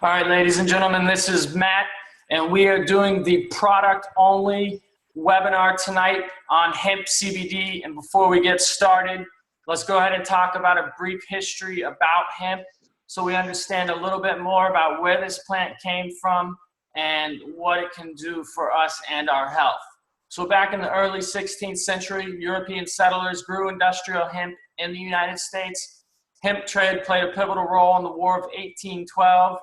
All right, ladies and gentlemen, this is Matt, and we are doing the product-only webinar tonight on hemp CBD. And before we get started, let's go ahead and talk about a brief history about hemp so we understand a little bit more about where this plant came from and what it can do for us and our health. So back in the early 16th century, European settlers grew industrial hemp in the United States. Hemp trade played a pivotal role in the War of 1812.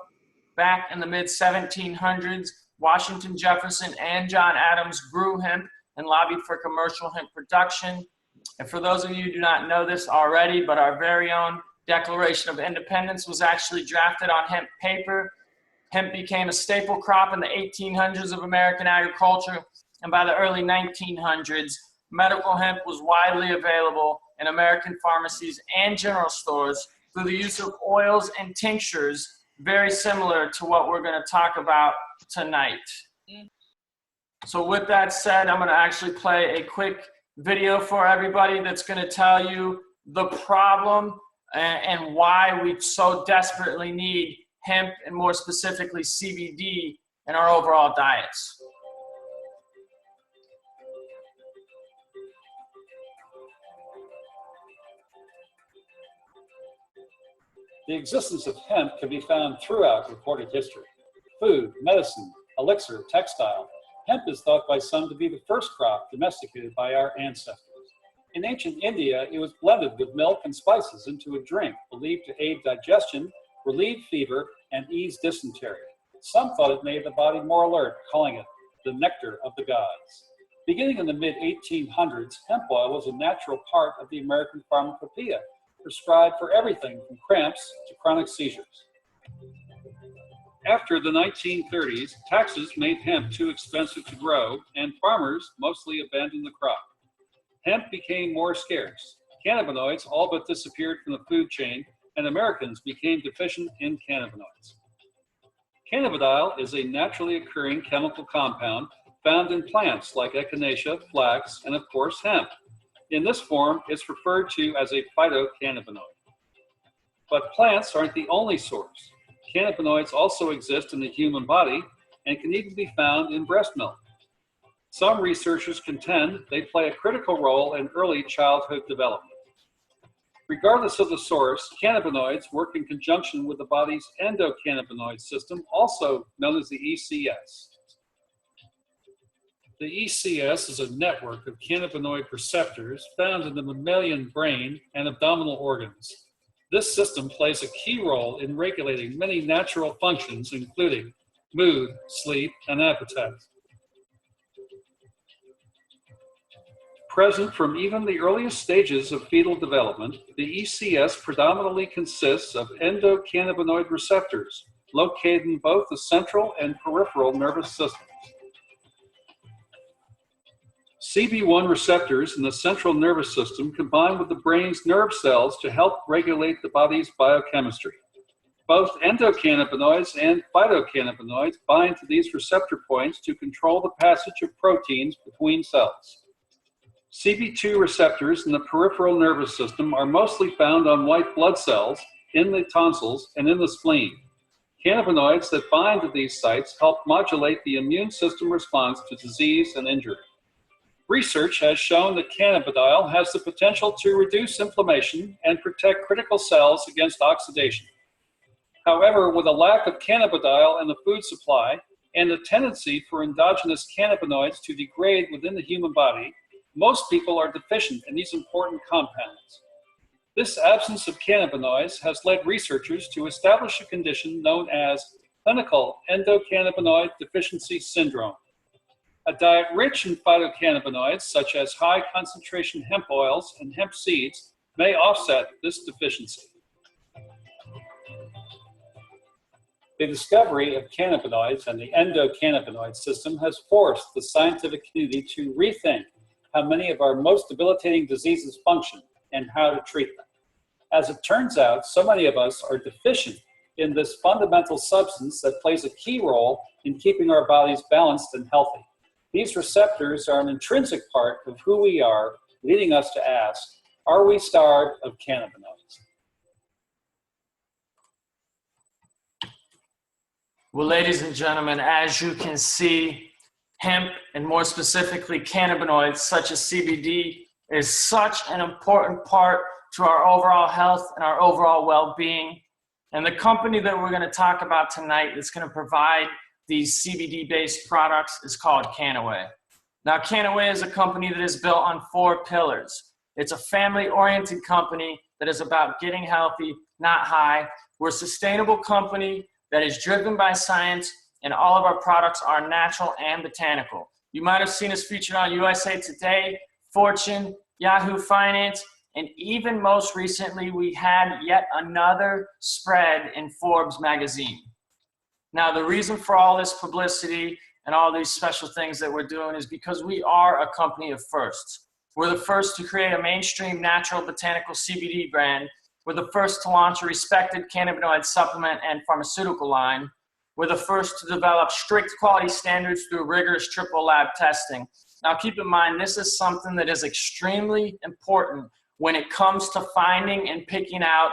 Back in the mid-1700s, Washington Jefferson and John Adams grew hemp and lobbied for commercial hemp production. And for those of you who do not know this already, but our very own Declaration of Independence was actually drafted on hemp paper. Hemp became a staple crop in the 1800s of American agriculture, and by the early 1900s, medical hemp was widely available in American pharmacies and general stores through the use of oils and tinctures, very similar to what we're going to talk about tonight. So with that said, I'm going to actually play a quick video for everybody that's going to tell you the problem and why we so desperately need hemp, and more specifically CBD, in our overall diets. The existence of hemp can be found throughout recorded history. Food, medicine, elixir, textile. Hemp is thought by some to be the first crop domesticated by our ancestors. In ancient India, it was blended with milk and spices into a drink believed to aid digestion, relieve fever, and ease dysentery. Some thought it made the body more alert, calling it the nectar of the gods. Beginning in the mid-1800s, hemp oil was a natural part of the American pharmacopoeia, prescribed for everything from cramps to chronic seizures. After the 1930s, taxes made hemp too expensive to grow, and farmers mostly abandoned the crop. Hemp became more scarce. Cannabinoids all but disappeared from the food chain, and Americans became deficient in cannabinoids. Cannabidiol is a naturally occurring chemical compound found in plants like echinacea, flax, and of course hemp. In this form, it's referred to as a phytocannabinoid. But plants aren't the only source. Cannabinoids also exist in the human body and can even be found in breast milk. Some researchers contend they play a critical role in early childhood development. Regardless of the source, cannabinoids work in conjunction with the body's endocannabinoid system, also known as the ECS. The ECS is a network of cannabinoid receptors found in the mammalian brain and abdominal organs. This system plays a key role in regulating many natural functions, including mood, sleep, and appetite. Present from even the earliest stages of fetal development, the ECS predominantly consists of endocannabinoid receptors located in both the central and peripheral nervous systems. CB1 receptors in the central nervous system combine with the brain's nerve cells to help regulate the body's biochemistry. Both endocannabinoids and phytocannabinoids bind to these receptor points to control the passage of proteins between cells. CB2 receptors in the peripheral nervous system are mostly found on white blood cells, in the tonsils, and in the spleen. Cannabinoids that bind to these sites help modulate the immune system response to disease and injury. Research has shown that cannabidiol has the potential to reduce inflammation and protect critical cells against oxidation. However, with a lack of cannabidiol in the food supply and a tendency for endogenous cannabinoids to degrade within the human body, most people are deficient in these important compounds. This absence of cannabinoids has led researchers to establish a condition known as clinical endocannabinoid deficiency syndrome. A diet rich in phytocannabinoids, such as high concentration hemp oils and hemp seeds, may offset this deficiency. The discovery of cannabinoids and the endocannabinoid system has forced the scientific community to rethink how many of our most debilitating diseases function and how to treat them. As it turns out, so many of us are deficient in this fundamental substance that plays a key role in keeping our bodies balanced and healthy. These receptors are an intrinsic part of who we are, leading us to ask, are we starved of cannabinoids? Well, ladies and gentlemen, as you can see, hemp, and more specifically cannabinoids such as CBD, is such an important part to our overall health and our overall well-being. And the company that we're going to talk about tonight that's going to provide these CBD-based products is called Kannaway. Now, Kannaway is a company that is built on 4 pillars. It's a family-oriented company that is about getting healthy, not high. We're a sustainable company that is driven by science, and all of our products are natural and botanical. You might have seen us featured on USA Today, Fortune, Yahoo Finance, and even most recently, we had yet another spread in Forbes magazine. Now, the reason for all this publicity and all these special things that we're doing is because we are a company of firsts. We're the first to create a mainstream natural botanical CBD brand. We're the first to launch a respected cannabinoid supplement and pharmaceutical line. We're the first to develop strict quality standards through rigorous triple lab testing. Now, keep in mind, this is something that is extremely important when it comes to finding and picking out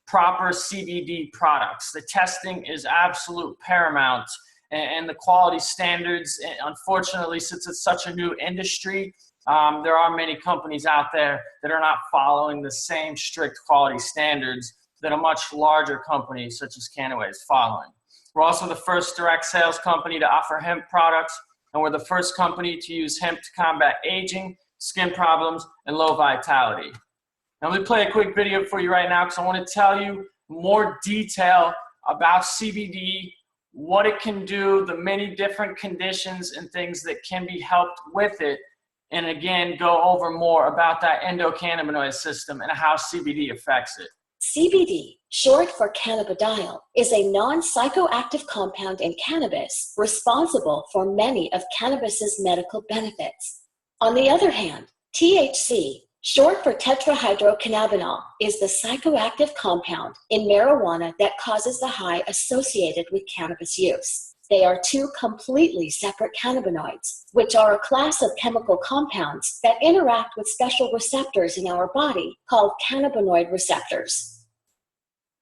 proper CBD products. The testing is absolute paramount, and the quality standards, unfortunately, since it's such a new industry, there are many companies out there that are not following the same strict quality standards that a much larger company such as Kannaway is following. We're also the first direct sales company to offer hemp products, and we're the first company to use hemp to combat aging, skin problems, and low vitality. Now, let me play a quick video for you right now because I want to tell you more detail about CBD, what it can do, the many different conditions and things that can be helped with it, and again, go over more about that endocannabinoid system and how CBD affects it. CBD, short for cannabidiol, is a non-psychoactive compound in cannabis responsible for many of cannabis's medical benefits. On the other hand, THC, short for tetrahydrocannabinol, is the psychoactive compound in marijuana that causes the high associated with cannabis use. They are 2 completely separate cannabinoids, which are a class of chemical compounds that interact with special receptors in our body called cannabinoid receptors.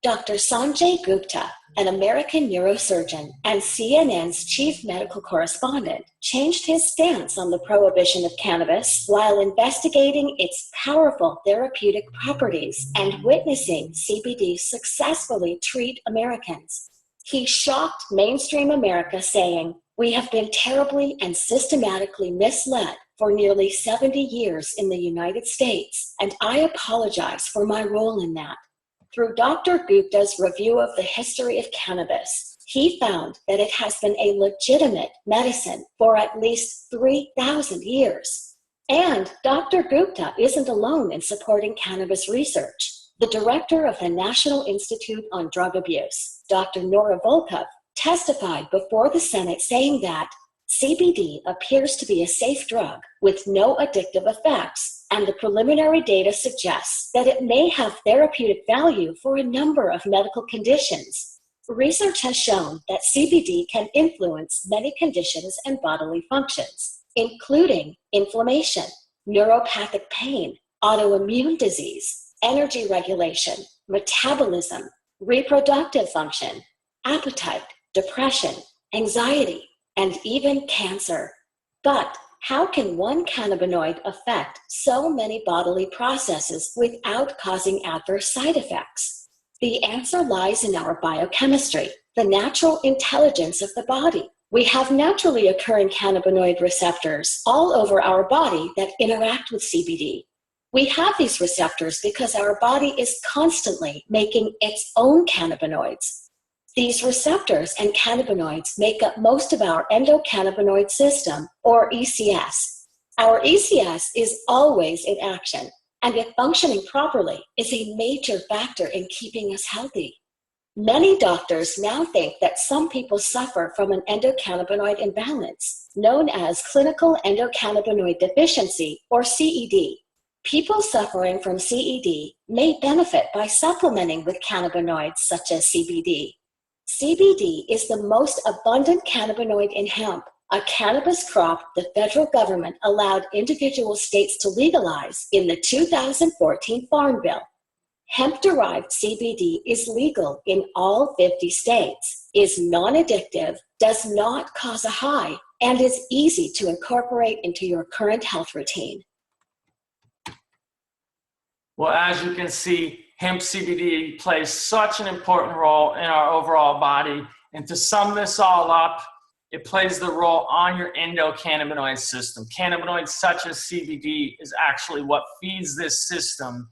Dr. Sanjay Gupta, an American neurosurgeon and CNN's chief medical correspondent, changed his stance on the prohibition of cannabis while investigating its powerful therapeutic properties and witnessing CBD successfully treat Americans. He shocked mainstream America, saying, "We have been terribly and systematically misled for nearly 70 years in the United States, and I apologize for my role in that." Through Dr. Gupta's review of the history of cannabis, he found that it has been a legitimate medicine for at least 3,000 years. And Dr. Gupta isn't alone in supporting cannabis research. The director of the National Institute on Drug Abuse, Dr. Nora Volkov, testified before the Senate saying that CBD appears to be a safe drug with no addictive effects, and the preliminary data suggests that it may have therapeutic value for a number of medical conditions. Research has shown that CBD can influence many conditions and bodily functions, including inflammation, neuropathic pain, autoimmune disease, energy regulation, metabolism, reproductive function, appetite, depression, anxiety, and even cancer. But how can one cannabinoid affect so many bodily processes without causing adverse side effects? The answer lies in our biochemistry, the natural intelligence of the body. We have naturally occurring cannabinoid receptors all over our body that interact with CBD. We have these receptors because our body is constantly making its own cannabinoids. These receptors and cannabinoids make up most of our endocannabinoid system, or ECS. Our ECS is always in action, and if functioning properly, is a major factor in keeping us healthy. Many doctors now think that some people suffer from an endocannabinoid imbalance, known as clinical endocannabinoid deficiency, or CED. People suffering from CED may benefit by supplementing with cannabinoids such as CBD. CBD is the most abundant cannabinoid in hemp, a cannabis crop the federal government allowed individual states to legalize in the 2014 Farm Bill. Hemp-derived CBD is legal in all 50 states, is non-addictive, does not cause a high, and is easy to incorporate into your current health routine. Well, as you can see, hemp CBD plays such an important role in our overall body. And to sum this all up, it plays the role on your endocannabinoid system. Cannabinoids such as CBD is actually what feeds this system.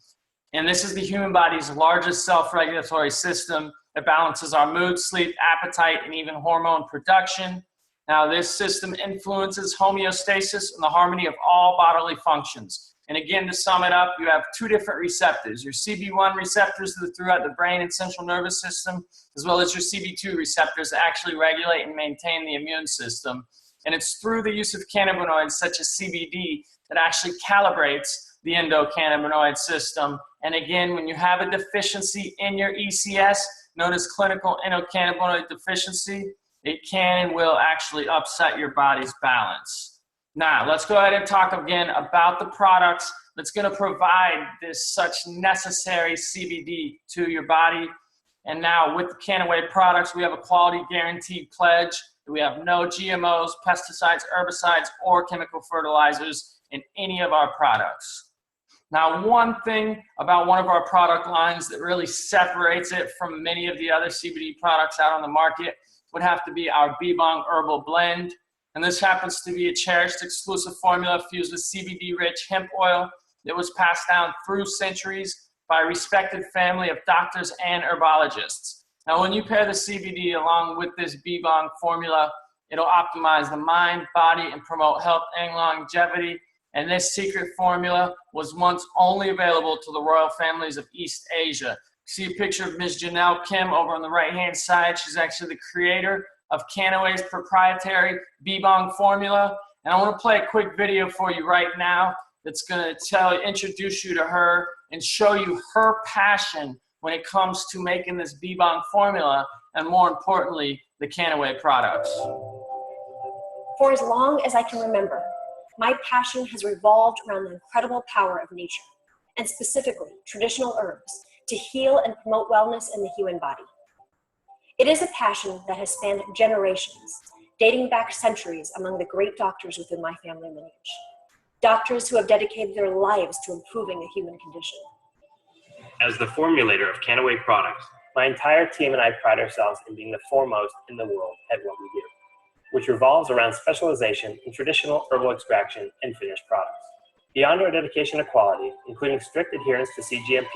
And this is the human body's largest self-regulatory system that balances our mood, sleep, appetite, and even hormone production. Now, this system influences homeostasis and the harmony of all bodily functions. And again, to sum it up, you have two different receptors. Your CB1 receptors that are throughout the brain and central nervous system, as well as your CB2 receptors that actually regulate and maintain the immune system. And it's through the use of cannabinoids such as CBD that actually calibrates the endocannabinoid system. And again, when you have a deficiency in your ECS, known as clinical endocannabinoid deficiency, it can and will actually upset your body's balance. Now, let's go ahead and talk again about the products that's going to provide this such necessary CBD to your body. And now with the Kannaway products, we have a quality guaranteed pledge. We have no GMOs, pesticides, herbicides, or chemical fertilizers in any of our products. Now, one thing about one of our product lines that really separates it from many of the other CBD products out on the market would have to be our bibong herbal blend. And this happens to be a cherished exclusive formula fused with CBD-rich hemp oil that was passed down through centuries by a respected family of doctors and herbologists. Now, when you pair the CBD along with this bibong formula, it'll optimize the mind, body, and promote health and longevity. And this secret formula was once only available to the royal families of East Asia. See a picture of Ms. Janelle Kim over on the right-hand side. She's actually the creator of Kannaway's proprietary bibong formula. And I want to play a quick video for you right now that's going to introduce you to her and show you her passion when it comes to making this bibong formula and, more importantly, the Kannaway products. For as long as I can remember, my passion has revolved around the incredible power of nature, and specifically traditional herbs, to heal and promote wellness in the human body. It is a passion that has spanned generations, dating back centuries among the great doctors within my family lineage. Doctors who have dedicated their lives to improving the human condition. As the formulator of Kannaway products, my entire team and I pride ourselves in being the foremost in the world at what we do, which revolves around specialization in traditional herbal extraction and finished products. Beyond our dedication to quality, including strict adherence to CGMP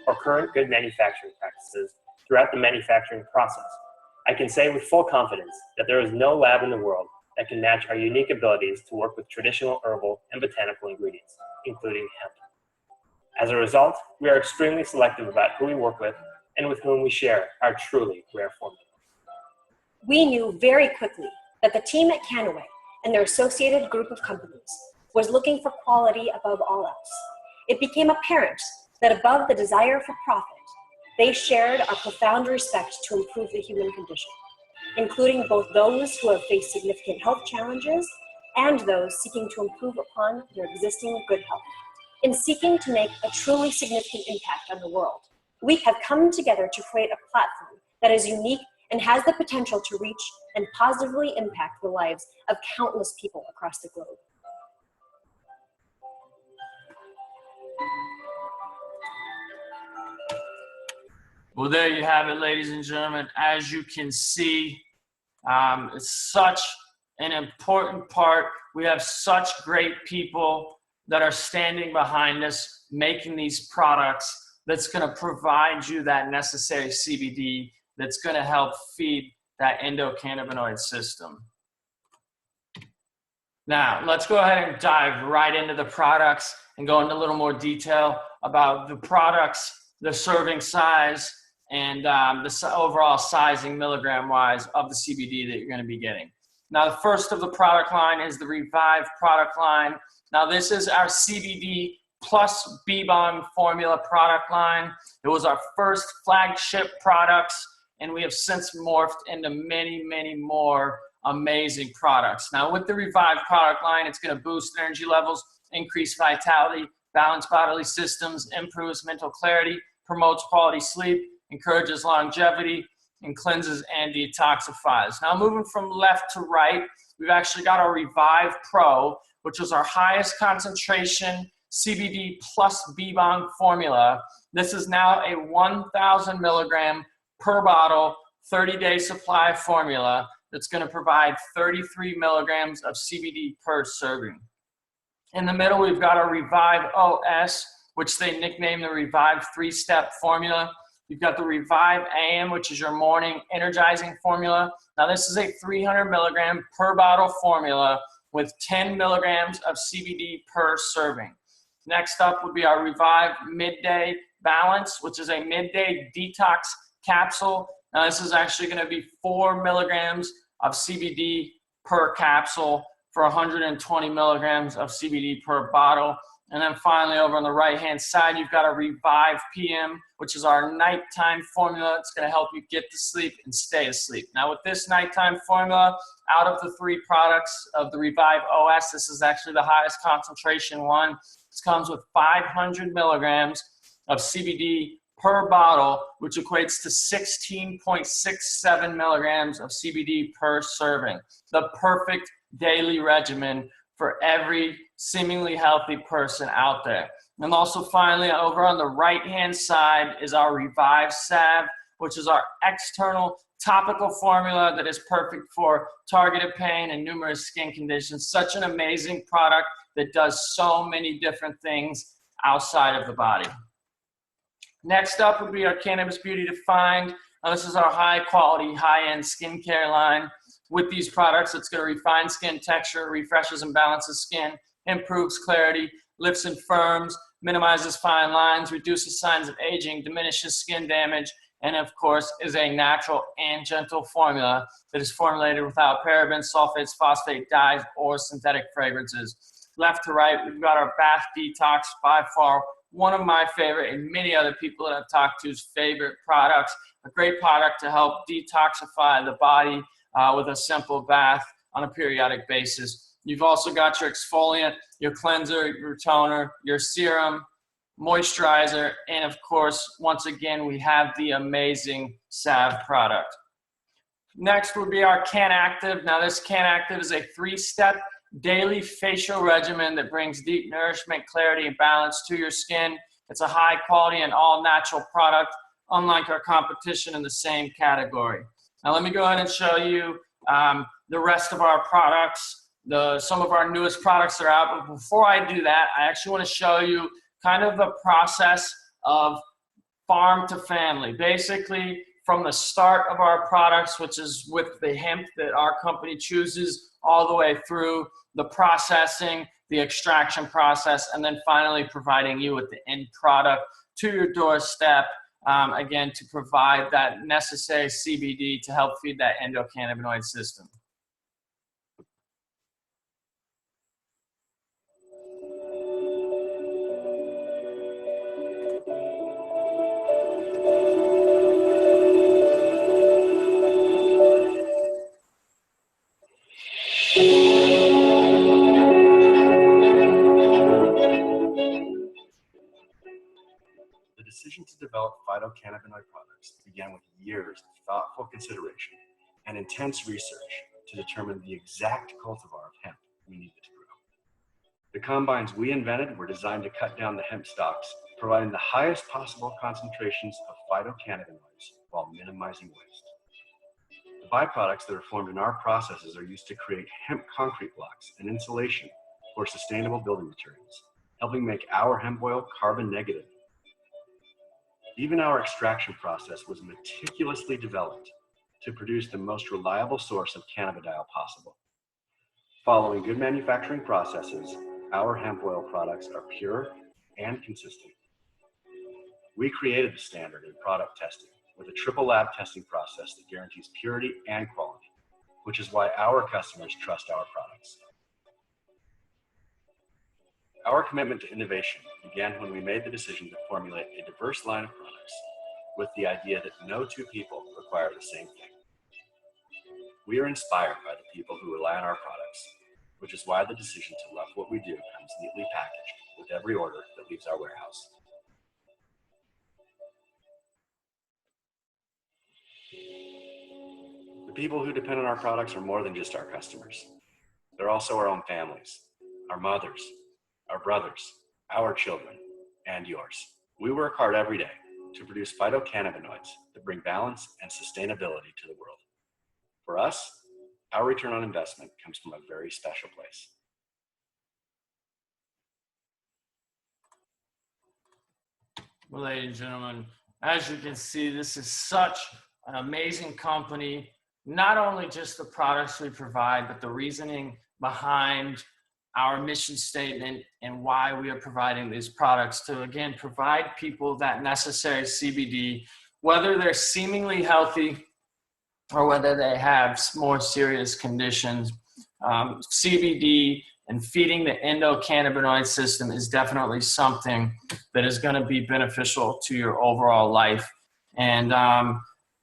or current good manufacturing practices throughout the manufacturing process, I can say with full confidence that there is no lab in the world that can match our unique abilities to work with traditional herbal and botanical ingredients, including hemp. As a result, we are extremely selective about who we work with and with whom we share our truly rare formula. We knew very quickly that the team at Kannaway and their associated group of companies was looking for quality above all else. It became apparent that above the desire for profit, they shared our profound respect to improve the human condition, including both those who have faced significant health challenges and those seeking to improve upon their existing good health. In seeking to make a truly significant impact on the world, we have come together to create a platform that is unique and has the potential to reach and positively impact the lives of countless people across the globe. Well, there you have it, ladies and gentlemen. As you can see, it's such an important part. We have such great people that are standing behind us, making these products that's going to provide you that necessary CBD that's going to help feed that endocannabinoid system. Now, let's go ahead and dive right into the products and go into a little more detail about the products, the serving size, and the overall sizing milligram-wise of the CBD that you're going to be getting. Now, the first of the product line is the Revive product line. Now, this is our CBD plus bibong formula product line. It was our first flagship products, and we have since morphed into many, many more amazing products. Now, with the Revive product line, it's going to boost energy levels, increase vitality, balance bodily systems, improves mental clarity, promotes quality sleep, encourages longevity, and cleanses and detoxifies. Now moving from left to right, we've actually got our Revive Pro, which is our highest concentration CBD plus bibong formula. This is now a 1,000 milligram per bottle, 30-day supply formula that's going to provide 33 milligrams of CBD per serving. In the middle, we've got our Revive OS, which they nicknamed the Revive 3-step formula. You've got the Revive AM, which is your morning energizing formula. Now this is a 300 milligram per bottle formula with 10 milligrams of CBD per serving. Next up would be our Revive Midday Balance, which is a midday detox capsule. Now this is actually going to be 4 milligrams of CBD per capsule for 120 milligrams of CBD per bottle. And then finally, over on the right-hand side, you've got a Revive PM, which is our nighttime formula. It's going to help you get to sleep and stay asleep. Now, with this nighttime formula, out of the 3 products of the Revive OS, this is actually the highest concentration one. This comes with 500 milligrams of CBD per bottle, which equates to 16.67 milligrams of CBD per serving. The perfect daily regimen for every seemingly healthy person out there. And also finally, over on the right-hand side is our Revive Salve, which is our external topical formula that is perfect for targeted pain and numerous skin conditions. Such an amazing product that does so many different things outside of the body. Next up would be our Cannabis Beauty Defined. Now, this is our high-quality, high-end skincare line. With these products, it's going to refine skin texture, refreshes and balances skin, improves clarity, lifts and firms, minimizes fine lines, reduces signs of aging, diminishes skin damage, and of course is a natural and gentle formula that is formulated without parabens, sulfates, phosphate dyes, or synthetic fragrances. Left to right, we've got our Bath Detox, by far one of my favorite and many other people that I've talked to's favorite products. A great product to help detoxify the body with a simple bath on a periodic basis. You've also got your exfoliant, your cleanser, your toner, your serum, moisturizer, and of course, once again, we have the amazing salve product. Next would be our Can Active. Now this Can Active is a 3-step daily facial regimen that brings deep nourishment, clarity, and balance to your skin. It's a high quality and all natural product, unlike our competition in the same category. Now let me go ahead and show you the rest of our products, some of our newest products that are out. But before I do that, I actually want to show you kind of the process of farm to family. Basically, from the start of our products, which is with the hemp that our company chooses, all the way through the processing, the extraction process, and then finally providing you with the end product to your doorstep, again, to provide that necessary CBD to help feed that endocannabinoid system. The decision to develop phytocannabinoid products began with years of thoughtful consideration and intense research to determine the exact cultivar of hemp we needed to grow. The combines we invented were designed to cut down the hemp stalks, providing the highest possible concentrations of phytocannabinoids while minimizing waste. The byproducts that are formed in our processes are used to create hemp concrete blocks and insulation for sustainable building materials, helping make our hemp oil carbon negative. Even our extraction process was meticulously developed to produce the most reliable source of cannabidiol possible. Following good manufacturing processes, our hemp oil products are pure and consistent. We created the standard in product testing with a triple lab testing process that guarantees purity and quality, which is why our customers trust our products. Our commitment to innovation began when we made the decision to formulate a diverse line of products with the idea that no two people require the same thing. We are inspired by the people who rely on our products, which is why the decision to love what we do comes neatly packaged with every order that leaves our warehouse. The people who depend on our products are more than just our customers. They're also our own families, our mothers, our brothers, our children, and yours. We work hard every day to produce phytocannabinoids that bring balance and sustainability to the world. For us, our return on investment comes from a very special place. Well, ladies and gentlemen, as you can see, this is such an amazing company. Not only just the products we provide, but the reasoning behind our mission statement and why we are providing these products to, again, provide people that necessary CBD, whether they're seemingly healthy or whether they have more serious conditions. CBD and feeding the endocannabinoid system is definitely something that is going to be beneficial to your overall life. And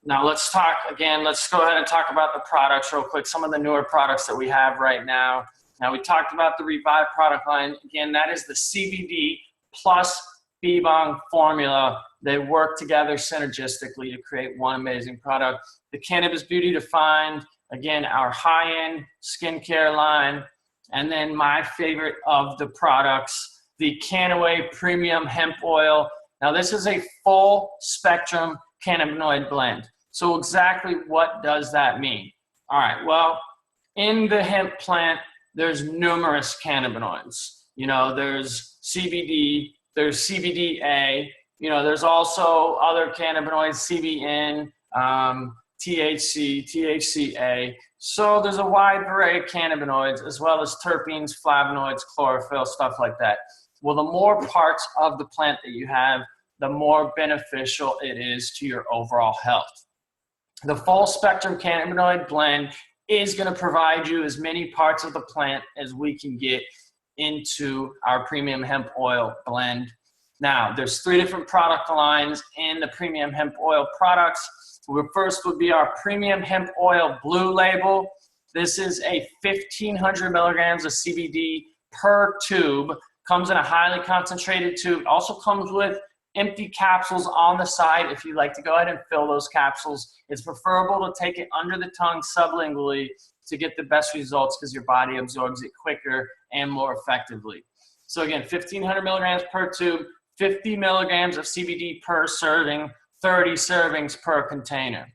now let's talk again, let's go ahead and talk about the products real quick, some of the newer products that we have right now. Now we talked about the Revive product line. Again, that is the CBD plus bibong formula. They work together synergistically to create one amazing product. The Cannabis Beauty Defined, again, our high-end skincare line. And then my favorite of the products, the Kannaway Premium Hemp Oil. Now this is a full spectrum cannabinoid blend. So exactly what does that mean? All right, well, in the hemp plant, there's numerous cannabinoids. You know, there's CBD, there's CBDA, you know, there's also other cannabinoids, CBN, THC, THCA. So there's a wide array of cannabinoids as well as terpenes, flavonoids, chlorophyll, stuff like that. Well, the more parts of the plant that you have, the more beneficial it is to your overall health. The full spectrum cannabinoid blend is going to provide you as many parts of the plant as we can get into our premium hemp oil blend. Now, there's 3 different product lines in the premium hemp oil products. First would be our premium hemp oil blue label. This is a 1,500 milligrams of CBD per tube. Comes in a highly concentrated tube. Also comes with empty capsules on the side if you'd like to go ahead and fill those capsules. It's preferable to take it under the tongue sublingually to get the best results because your body absorbs it quicker and more effectively. So again, 1,500 milligrams per tube, 50 milligrams of CBD per serving, 30 servings per container.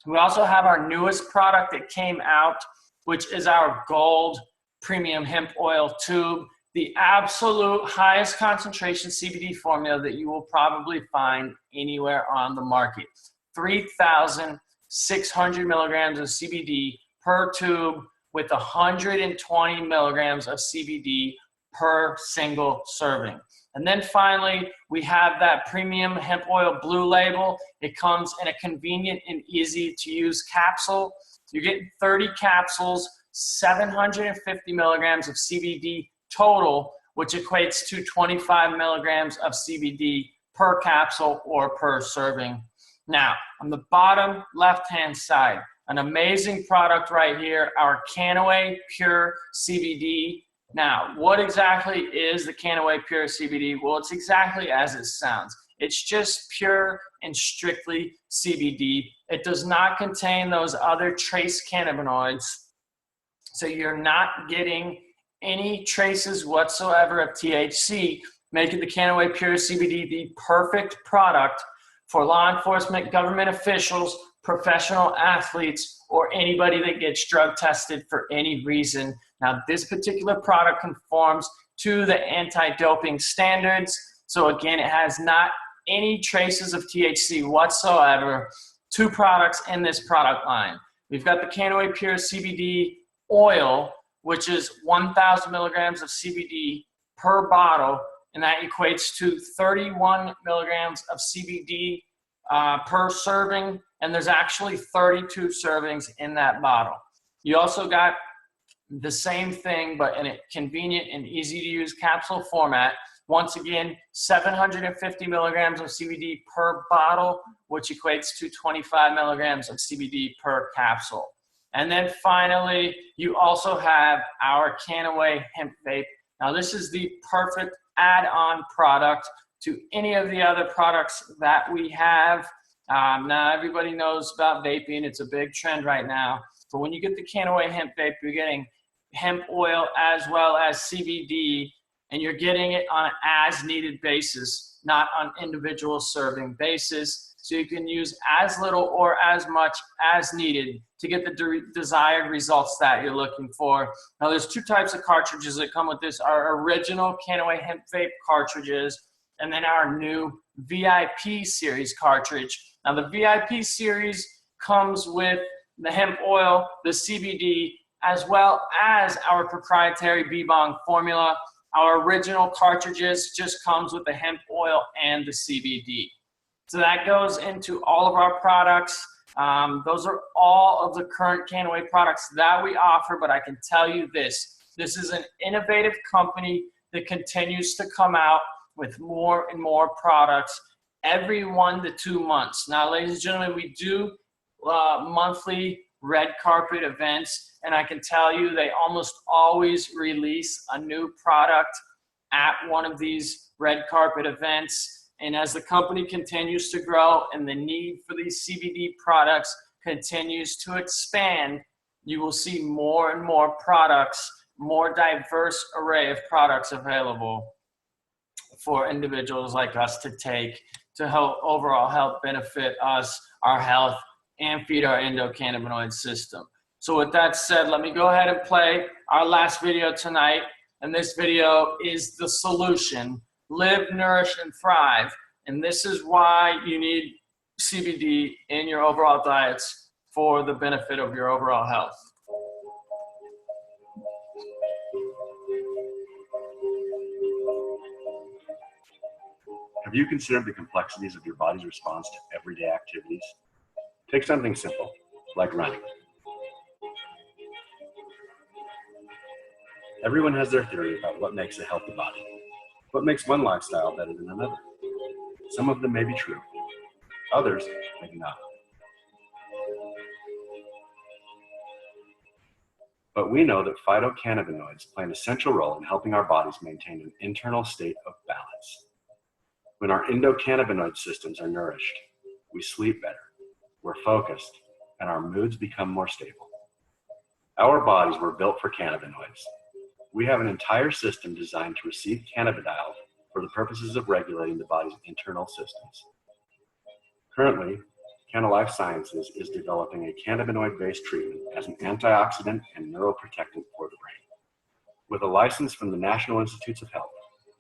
We also have our newest product that came out, which is our gold premium hemp oil tube, the absolute highest concentration CBD formula that you will probably find anywhere on the market. 3,600 milligrams of CBD per tube with 120 milligrams of CBD per single serving. And then finally, we have that premium hemp oil blue label. It comes in a convenient and easy to use capsule. You're getting 30 capsules, 750 milligrams of CBD total, which equates to 25 milligrams of CBD per capsule or per serving. Now, on the bottom left-hand side, an amazing product right here, our Kannaway Pure CBD. Now, what exactly is the Kannaway Pure CBD? Well, it's exactly as it sounds. It's just pure and strictly CBD. It does not contain those other trace cannabinoids. So you're not getting any traces whatsoever of THC, making the Kannaway Pure CBD the perfect product for law enforcement, government officials, professional athletes, or anybody that gets drug tested for any reason. Now, this particular product conforms to the anti-doping standards. So again, it has not any traces of THC whatsoever. 2 products in this product line. We've got the Kannaway Pure CBD oil, which is 1,000 milligrams of CBD per bottle, and that equates to 31 milligrams of CBD per serving, and there's actually 32 servings in that bottle. You also got the same thing, but in a convenient and easy to use capsule format. Once again, 750 milligrams of CBD per bottle, which equates to 25 milligrams of CBD per capsule. And then finally, you also have our Kannaway Hemp Vape. Now this is the perfect add-on product to any of the other products that we have. Now everybody knows about vaping. It's a big trend right now. But when you get the Kannaway hemp vape, you're getting hemp oil as well as CBD, and you're getting it on an as needed basis, not on individual serving basis. So you can use as little or as much as needed to get the desired results that you're looking for. Now there's two types of cartridges that come with this: our original Kannaway hemp vape cartridges, and then our new VIP series cartridge. Now the VIP series comes with the hemp oil, the CBD, as well as our proprietary bibong formula. Our original cartridges just comes with the hemp oil and the CBD. So that goes into all of our products. Those are all of the current Kannaway products that we offer, but I can tell you this is an innovative company that continues to come out with more and more products every 1 to 2 months. Now, ladies and gentlemen, we do monthly red carpet events, and I can tell you they almost always release a new product at one of these red carpet events. And as the company continues to grow and the need for these CBD products continues to expand, you will see more and more products, more diverse array of products available for individuals like us to take to help overall help benefit us, our health, and feed our endocannabinoid system. So with that said, let me go ahead and play our last video tonight. And this video is the solution: live, nourish, and thrive. And this is why you need CBD in your overall diets for the benefit of your overall health. Have you considered the complexities of your body's response to everyday activities? Take something simple, like running. Everyone has their theory about what makes a healthy body, what makes one lifestyle better than another. Some of them may be true, others maybe not. But we know that phytocannabinoids play an essential role in helping our bodies maintain an internal state of balance. When our endocannabinoid systems are nourished, we sleep better, we're focused, and our moods become more stable. Our bodies were built for cannabinoids. We have an entire system designed to receive cannabidiol for the purposes of regulating the body's internal systems. Currently, Canna Life Sciences is developing a cannabinoid-based treatment as an antioxidant and neuroprotectant for the brain. With a license from the National Institutes of Health,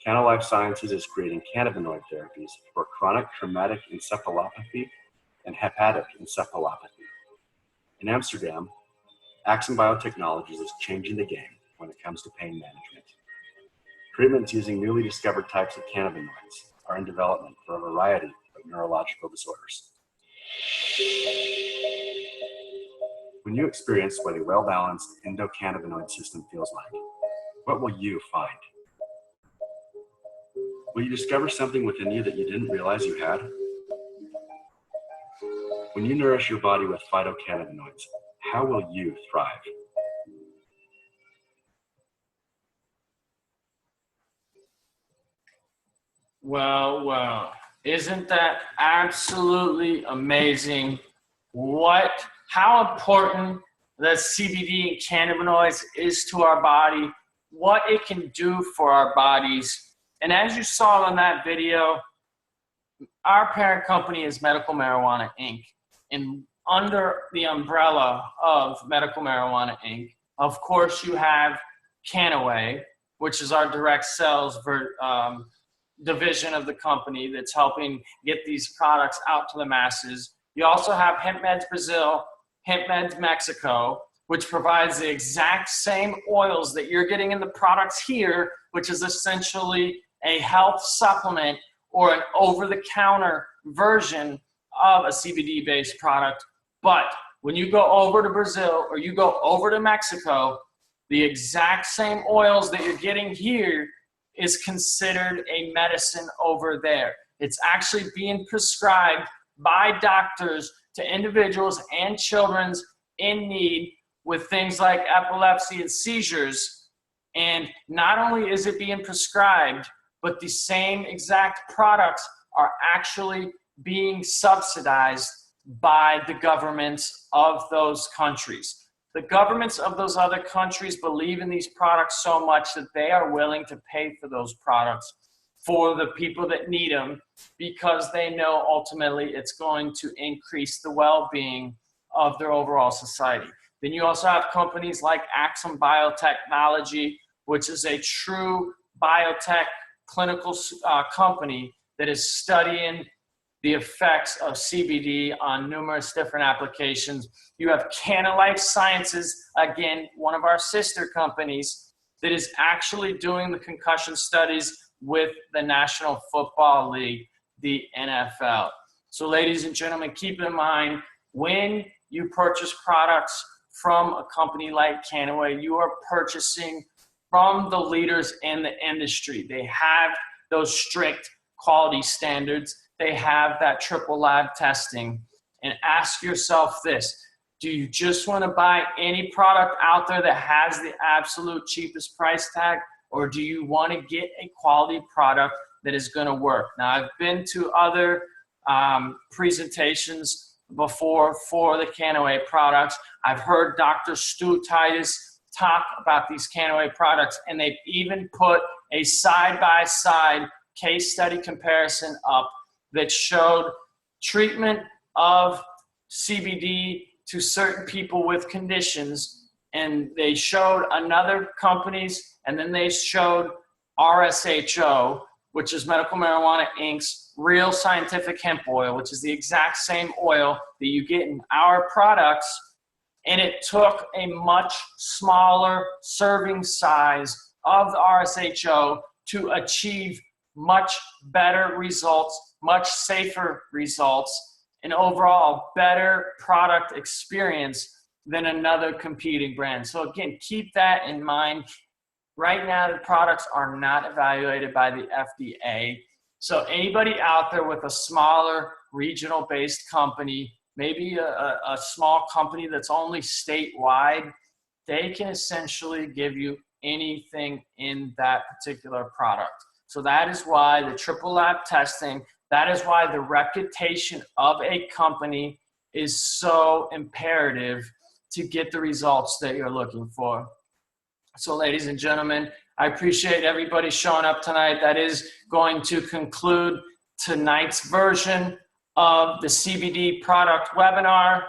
Canna Life Sciences is creating cannabinoid therapies for chronic traumatic encephalopathy and hepatic encephalopathy. In Amsterdam, Axon Biotechnologies is changing the game when it comes to pain management. Treatments using newly discovered types of cannabinoids are in development for a variety of neurological disorders. When you experience what a well-balanced endocannabinoid system feels like, what will you find? Will you discover something within you that you didn't realize you had? When you nourish your body with phytocannabinoids, how will you thrive? Well, isn't that absolutely amazing? How important that CBD and cannabinoids is to our body, what it can do for our bodies. And as you saw in that video, our parent company is Medical Marijuana Inc. And under the umbrella of Medical Marijuana Inc., of course, you have Kannaway, which is our direct sales division of the company that's helping get these products out to the masses. You also have Hemp Meds Brazil, Hemp Meds Mexico, which provides the exact same oils that you're getting in the products here, which is essentially a health supplement or an over-the-counter version of a CBD-based product. But when you go over to Brazil or you go over to Mexico, the exact same oils that you're getting here is considered a medicine over there. It's actually being prescribed by doctors to individuals and children in need with things like epilepsy and seizures. And not only is it being prescribed, but the same exact products are actually being subsidized by the governments of those countries. The governments of those other countries believe in these products so much that they are willing to pay for those products for the people that need them, because they know ultimately it's going to increase the well-being of their overall society. Then you also have companies like Axum Biotechnology, which is a true biotech clinical company that is studying the effects of CBD on numerous different applications. You have Kannaway Sciences, again, one of our sister companies, that is actually doing the concussion studies with the National Football League, the NFL. So ladies and gentlemen, keep in mind, when you purchase products from a company like Kannaway, you are purchasing from the leaders in the industry. They have those strict quality standards. They have that triple lab testing. And ask yourself this: do you just want to buy any product out there that has the absolute cheapest price tag, or do you want to get a quality product that is going to work? Now, I've been to other presentations before for the Kannaway products. I've heard Dr. Stu Titus talk about these Kannaway products, and they've even put a side-by-side case study comparison up that showed treatment of CBD to certain people with conditions, and they showed another company's, and then they showed RSHO, which is Medical Marijuana Inc.'s real scientific hemp oil, which is the exact same oil that you get in our products, and it took a much smaller serving size of the RSHO to achieve much better results, much safer results, and overall better product experience than another competing brand. So again, keep that in mind. Right now, the products are not evaluated by the FDA. So anybody out there with a smaller regional-based company, maybe a small company that's only statewide, they can essentially give you anything in that particular product. So that is why the triple lab testing, that is why the reputation of a company is so imperative to get the results that you're looking for. So ladies and gentlemen, I appreciate everybody showing up tonight. That is going to conclude tonight's version of the CBD product webinar.